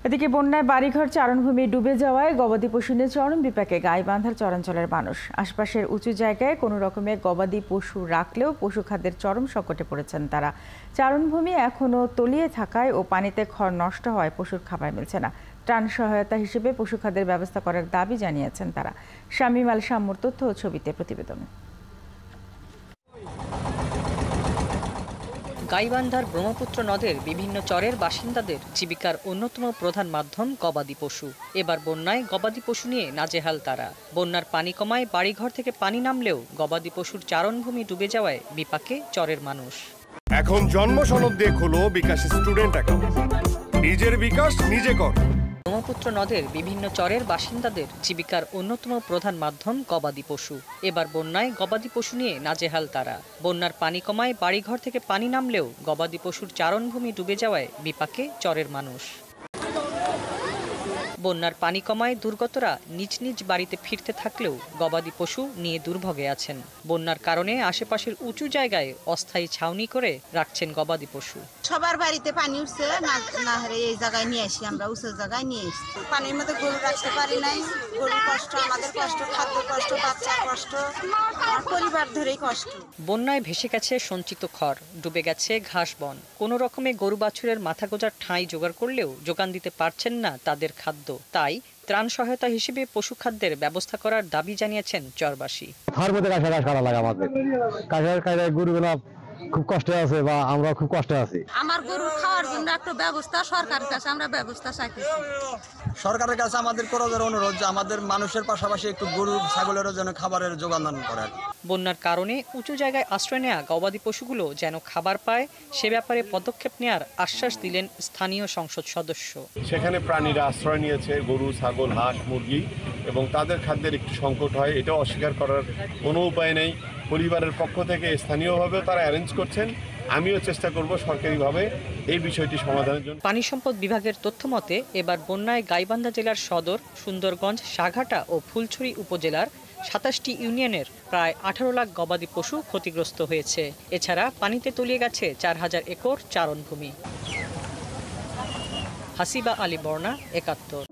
এদিকে বন্যায় বাড়িঘর চারণভূমি ডুবে যাওয়ায় গবাদি পশু নিয়ে চরম বিপাকে গাইবান্ধার চরাঞ্চলের মানুষ। আশপাশের উঁচু জায়গায় কোনো রকমে গবাদি পশু রাখলেও পশু খাদ্যের চরম সংকটে পড়েছেন তারা। চারণভূমি এখনও তলিয়ে থাকায় ও পানিতে খড় নষ্ট হওয়ায় পশুর খাবার মিলছে না। ত্রাণ সহায়তা হিসেবে পশু খাদ্যের ব্যবস্থা করার দাবি জানিয়েছেন তারা। শামীম আল শামুর তথ্য ও ছবিতে প্রতিবেদন। গাইবান্ধার ব্রহ্মপুত্র নদের বিভিন্ন চরের বাসিন্দাদের জীবিকার অন্যতম প্রধান মাধ্যম গবাদি পশু। এবার বন্যায় গবাদি পশু নিয়ে নাজেহাল তারা। বন্যার পানি কমায় বাড়িঘর থেকে পানি নামলেও গবাদি পশুর চারণভূমি ডুবে যাওয়ায় বিপাকে চরের মানুষ। এখন জন্ম সনদ দিয়ে খোলো বিকাশ স্টুডেন্ট অ্যাকাউন্ট। নিজের বিকাশ নিজে কর। ব্রহ্মপুত্র নদের বিভিন্ন চরের বাসিন্দাদের জীবিকার অন্যতম প্রধান মাধ্যম গবাদি পশু। এবার বন্যায় গবাদি পশু নিয়ে নাজেহাল তারা। বন্যার পানি কমায় বাড়িঘর থেকে পানি নামলেও গবাদি পশুর চারণভূমি ডুবে যাওয়ায় বিপাকে চরের মানুষ। বন্যার পানি কমায় দুর্গতরা নিজ নিজ বাড়িতে ফিরতে থাকলেও গবাদি পশু নিয়ে দুর্ভোগে আছেন। বন্যার কারণে আশেপাশের উঁচু জায়গায় অস্থায়ী ছাউনি করে রাখছেন গবাদি পশু। সবার বাড়িতে পানি উঠছে, না হলে এই জায়গায় নিয়ে আসি, আমরা উঁচু জায়গায় নিয়ে এসছি। পানির মধ্যে গরু রাখতে পারি নাই। গরুর কষ্ট, আমাদের কষ্ট, খাদ্য কষ্ট, বাচ্চার কষ্ট, আমার পরিবার ধরেই কষ্ট। বন্যায় ভেসে গেছে সঞ্চিত খড়, ডুবে গেছে ঘাস বন। কোনো রকমে গরু বাছুরের মাথা গোজার ঠাঁই জোগাড় করলেও যোগান দিতে পারছেন না তাদের খাদ্য। তাই ত্রাণ সহায়তা হিসেবে পশু খাদ্যের ব্যবস্থা করার দাবি জানিয়েছেন চরবাসী। খুব কষ্টে আছে বা আমরা খুব কষ্টে আছি। আমার গরুর খাওয়ার জন্য একটা ব্যবস্থা সরকারের কাছে আমরা ব্যবস্থা চাইতেছি। সরকারের কাছে আমাদের করার অনুরোধ যে আমাদের মানুষের পাশাপাশি একটু গরু ছাগলেরও যেন খাবারের যোগান দান করে। বন্যার কারণে উঁচু জায়গায় আশ্রয় নেওয়া গবাদি পশুগুলো যেন খাবার পায় সে ব্যাপারে পদক্ষেপ নেওয়ার আশ্বাস দিলেন স্থানীয় সংসদ সদস্য। সেখানে প্রাণীরা আশ্রয় নিয়েছে, গরু, ছাগল, হাঁস, মুরগি, এবং তাদের খাদ্যের একটু সংকট হয়, এটাও অস্বীকার করার কোনো উপায় নেই। পরিবারের পক্ষ থেকে স্থানীয়ভাবেও তারা অ্যারেঞ্জ করছেন। আমিও চেষ্টা করব সরকারিভাবে এই বিষয়টি সমাধানের জন্য। পানি সম্পদ বিভাগের তথ্য মতে এবার বন্যায় গাইবান্ধা জেলার সদর, সুন্দরগঞ্জ, সাঘাটা ও ফুলছড়ি উপজেলার ২৭টি ইউনিয়নের প্রায় ১৮ লাখ গবাদি পশু ক্ষতিগ্রস্ত হয়েছে। এছাড়া পানিতে তলিয়ে গেছে ৪,০০০ একর চারণভূমি। হাসিবা আলী বর্ণা, ৭১।